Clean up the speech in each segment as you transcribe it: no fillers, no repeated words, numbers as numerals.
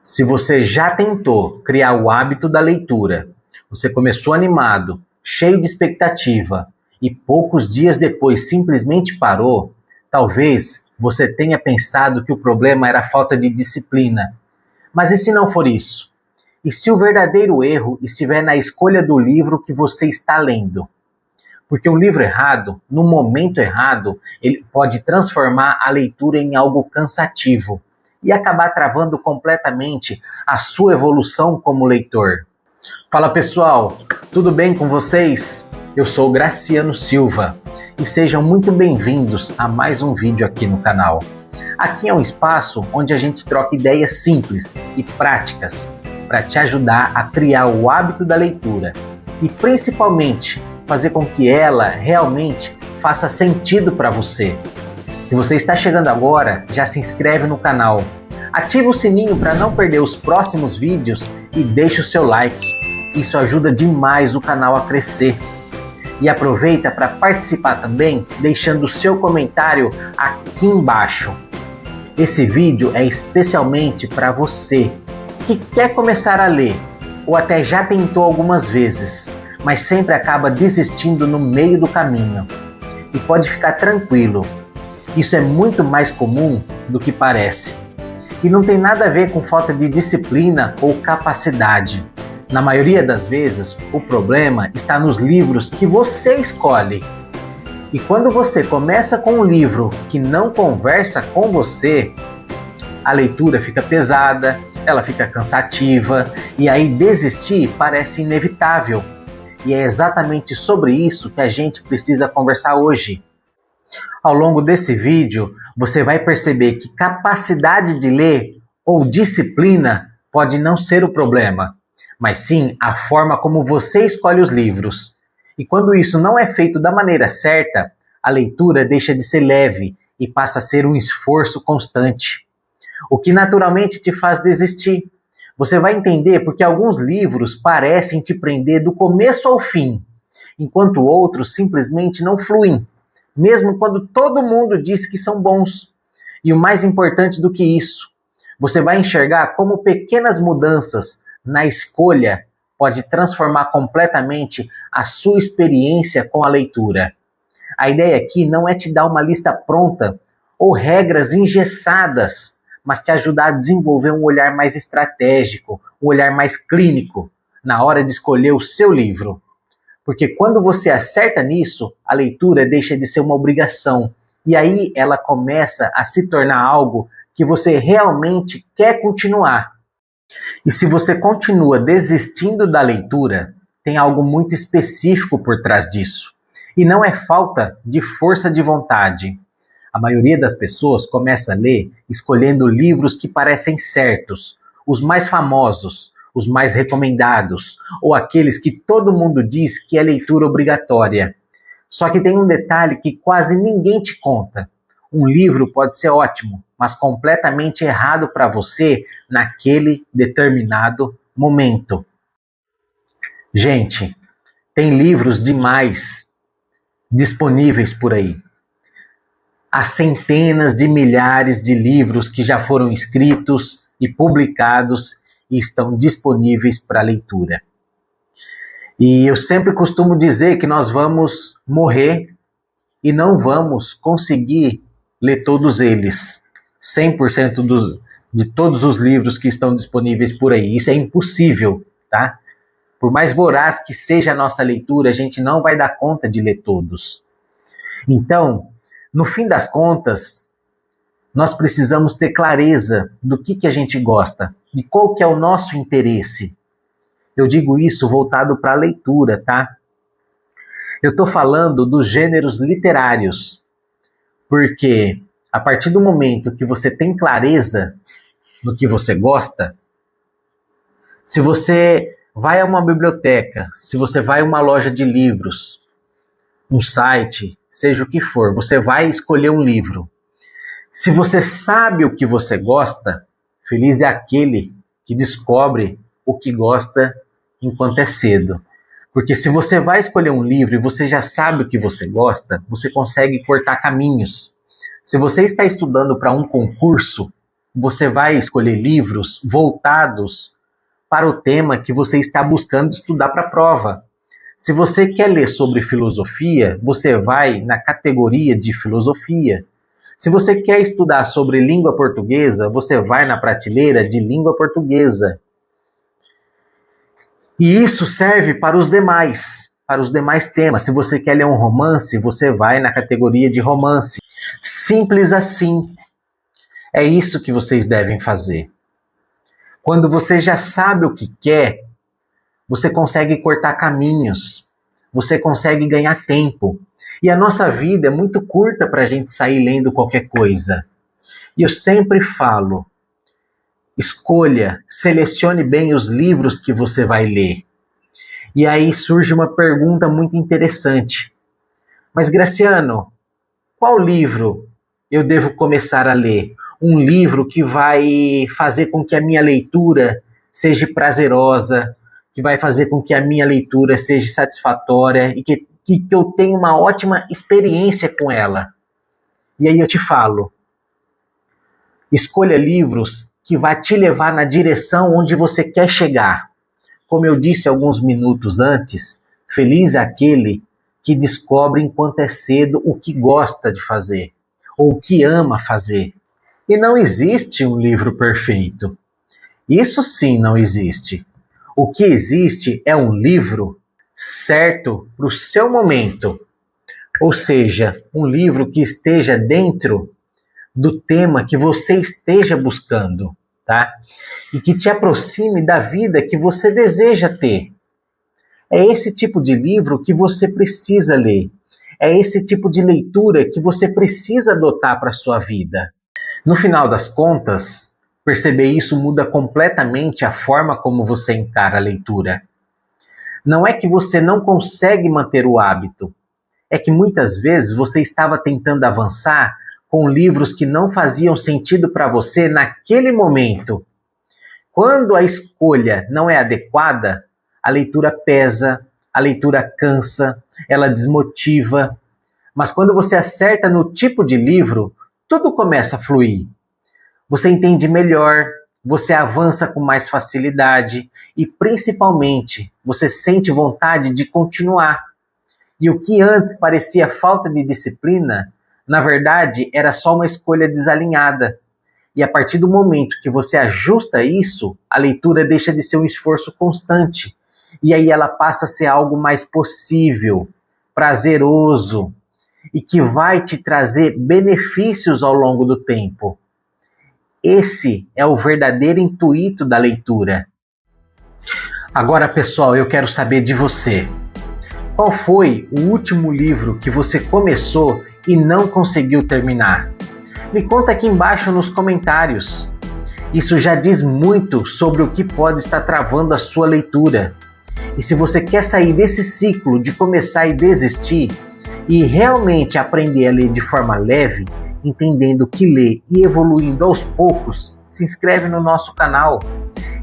Se você já tentou criar o hábito da leitura, você começou animado, cheio de expectativa e poucos dias depois simplesmente parou, talvez você tenha pensado que o problema era a falta de disciplina. Mas e se não for isso? E se o verdadeiro erro estiver na escolha do livro que você está lendo? Porque um livro errado, no momento errado, ele pode transformar a leitura em algo cansativo e acabar travando completamente a sua evolução como leitor. Fala pessoal, tudo bem com vocês? Eu sou Graciano Silva e sejam muito bem-vindos a mais um vídeo aqui no canal. Aqui é um espaço onde a gente troca ideias simples e práticas para te ajudar a criar o hábito da leitura e principalmente fazer com que ela realmente faça sentido para você. Se você está chegando agora, já se inscreve no canal, ativa o sininho para não perder os próximos vídeos e deixa o seu like. Isso ajuda demais o canal a crescer. E aproveita para participar também, deixando o seu comentário aqui embaixo. Esse vídeo é especialmente para você que quer começar a ler ou até já tentou algumas vezes, mas sempre acaba desistindo no meio do caminho. E pode ficar tranquilo, isso é muito mais comum do que parece. E não tem nada a ver com falta de disciplina ou capacidade. Na maioria das vezes, o problema está nos livros que você escolhe. E quando você começa com um livro que não conversa com você, a leitura fica pesada, ela fica cansativa, e aí desistir parece inevitável. E é exatamente sobre isso que a gente precisa conversar hoje. Ao longo desse vídeo, você vai perceber que capacidade de ler ou disciplina pode não ser o problema, mas sim a forma como você escolhe os livros. E quando isso não é feito da maneira certa, a leitura deixa de ser leve e passa a ser um esforço constante, o que naturalmente te faz desistir. Você vai entender porque alguns livros parecem te prender do começo ao fim, enquanto outros simplesmente não fluem, mesmo quando todo mundo diz que são bons. E o mais importante do que isso, você vai enxergar como pequenas mudanças na escolha pode transformar completamente a sua experiência com a leitura. A ideia aqui não é te dar uma lista pronta ou regras engessadas, mas te ajudar a desenvolver um olhar mais estratégico, um olhar mais clínico na hora de escolher o seu livro. Porque quando você acerta nisso, a leitura deixa de ser uma obrigação e aí ela começa a se tornar algo que você realmente quer continuar. E se você continua desistindo da leitura, tem algo muito específico por trás disso. E não é falta de força de vontade. A maioria das pessoas começa a ler escolhendo livros que parecem certos, os mais famosos, os mais recomendados, ou aqueles que todo mundo diz que é leitura obrigatória. Só que tem um detalhe que quase ninguém te conta. Um livro pode ser ótimo, mas completamente errado para você naquele determinado momento. Gente, tem livros demais disponíveis por aí. Há centenas de milhares de livros que já foram escritos e publicados e estão disponíveis para leitura. E eu sempre costumo dizer que nós vamos morrer e não vamos conseguir ler todos eles, 100% de todos os livros que estão disponíveis por aí. Isso é impossível, tá? Por mais voraz que seja a nossa leitura, a gente não vai dar conta de ler todos. Então, no fim das contas, nós precisamos ter clareza do que a gente gosta e qual que é o nosso interesse. Eu digo isso voltado para a leitura, tá? Eu estou falando dos gêneros literários, porque a partir do momento que você tem clareza no que você gosta, se você vai a uma biblioteca, se você vai a uma loja de livros, um site, seja o que for, você vai escolher um livro. Se você sabe o que você gosta, feliz é aquele que descobre o que gosta enquanto é cedo. Porque se você vai escolher um livro e você já sabe o que você gosta, você consegue cortar caminhos. Se você está estudando para um concurso, você vai escolher livros voltados para o tema que você está buscando estudar para a prova. Se você quer ler sobre filosofia, você vai na categoria de filosofia. Se você quer estudar sobre língua portuguesa, você vai na prateleira de língua portuguesa. E isso serve para os demais temas. Se você quer ler um romance, você vai na categoria de romance. Simples assim. É isso que vocês devem fazer. Quando você já sabe o que quer, você consegue cortar caminhos, você consegue ganhar tempo. E a nossa vida é muito curta para a gente sair lendo qualquer coisa. E eu sempre falo, escolha, selecione bem os livros que você vai ler. E aí surge uma pergunta muito interessante. Mas Graciano, qual livro eu devo começar a ler? Um livro que vai fazer com que a minha leitura seja prazerosa, que vai fazer com que a minha leitura seja satisfatória e que eu tenha uma ótima experiência com ela. E aí eu te falo, escolha livros que vai te levar na direção onde você quer chegar. Como eu disse alguns minutos antes, feliz é aquele que descobre enquanto é cedo o que gosta de fazer, ou o que ama fazer. E não existe um livro perfeito. Isso sim não existe. O que existe é um livro certo para o seu momento. Ou seja, um livro que esteja dentro do tema que você esteja buscando, tá? E que te aproxime da vida que você deseja ter. É esse tipo de livro que você precisa ler. É esse tipo de leitura que você precisa adotar para a sua vida. No final das contas, perceber isso muda completamente a forma como você encara a leitura. Não é que você não consegue manter o hábito, é que muitas vezes você estava tentando avançar com livros que não faziam sentido para você naquele momento. Quando a escolha não é adequada, a leitura pesa, a leitura cansa, ela desmotiva. Mas quando você acerta no tipo de livro, tudo começa a fluir. Você entende melhor, você avança com mais facilidade e, principalmente, você sente vontade de continuar. E o que antes parecia falta de disciplina, na verdade, era só uma escolha desalinhada. E a partir do momento que você ajusta isso, a leitura deixa de ser um esforço constante. E aí ela passa a ser algo mais possível, prazeroso e que vai te trazer benefícios ao longo do tempo. Esse é o verdadeiro intuito da leitura. Agora, pessoal, eu quero saber de você. Qual foi o último livro que você começou e não conseguiu terminar? Me conta aqui embaixo nos comentários. Isso já diz muito sobre o que pode estar travando a sua leitura. E se você quer sair desse ciclo de começar e desistir e realmente aprender a ler de forma leve, entendendo o que ler e evoluindo aos poucos, se inscreve no nosso canal.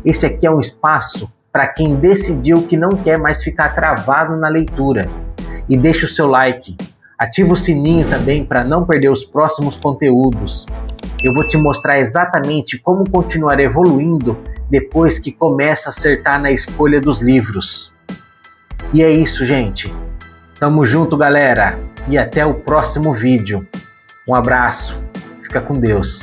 Esse aqui é um espaço para quem decidiu que não quer mais ficar travado na leitura. E deixa o seu like, ativa o sininho também para não perder os próximos conteúdos. Eu vou te mostrar exatamente como continuar evoluindo depois que começa a acertar na escolha dos livros. E é isso, gente. Tamo junto, galera, e até o próximo vídeo. Um abraço, fica com Deus.